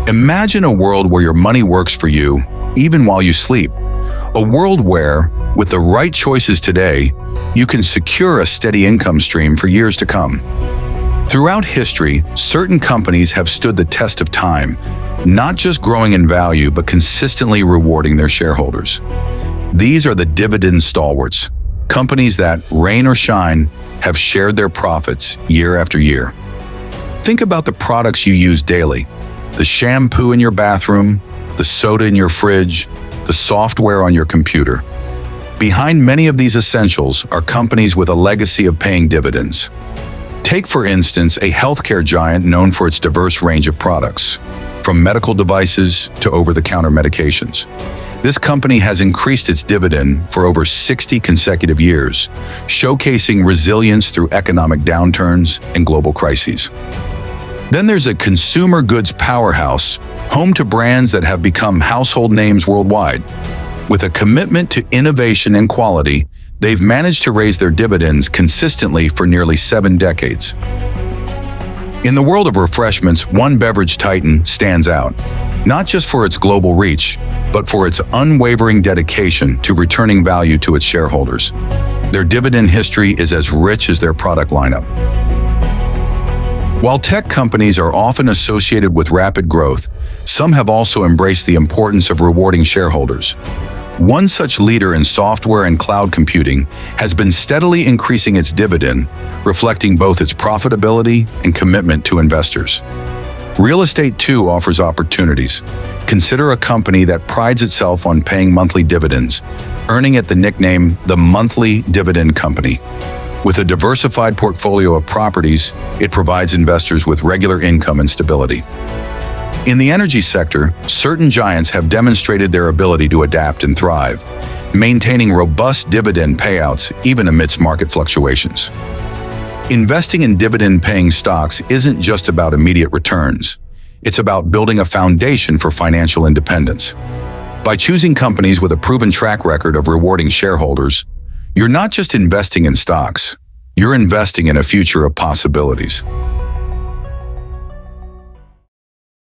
Imagine a world where your money works for you, even while you sleep. A world where, with the right choices today, you can secure a steady income stream for years to come. Throughout history, certain companies have stood the test of time, not just growing in value, but consistently rewarding their shareholders. These are the dividend stalwarts, companies that, rain or shine, have shared their profits year after year. Think about the products you use daily: the shampoo in your bathroom, the soda in your fridge, the software on your computer. Behind many of these essentials are companies with a legacy of paying dividends. Take, for instance, a healthcare giant known for its diverse range of products, from medical devices to over-the-counter medications. This company has increased its dividend for over 60 consecutive years, showcasing resilience through economic downturns and global crises. Then there's a consumer goods powerhouse, home to brands that have become household names worldwide. With a commitment to innovation and quality, they've managed to raise their dividends consistently for nearly 7 decades. In the world of refreshments, one beverage titan stands out, not just for its global reach, but for its unwavering dedication to returning value to its shareholders. Their dividend history is as rich as their product lineup. While tech companies are often associated with rapid growth, some have also embraced the importance of rewarding shareholders. One such leader in software and cloud computing has been steadily increasing its dividend, reflecting both its profitability and commitment to investors. Real estate too offers opportunities. Consider a company that prides itself on paying monthly dividends, earning it the nickname the Monthly Dividend Company. With a diversified portfolio of properties, it provides investors with regular income and stability. In the energy sector, certain giants have demonstrated their ability to adapt and thrive, maintaining robust dividend payouts even amidst market fluctuations. Investing in dividend-paying stocks isn't just about immediate returns. It's about building a foundation for financial independence. By choosing companies with a proven track record of rewarding shareholders, you're not just investing in stocks, you're investing in a future of possibilities.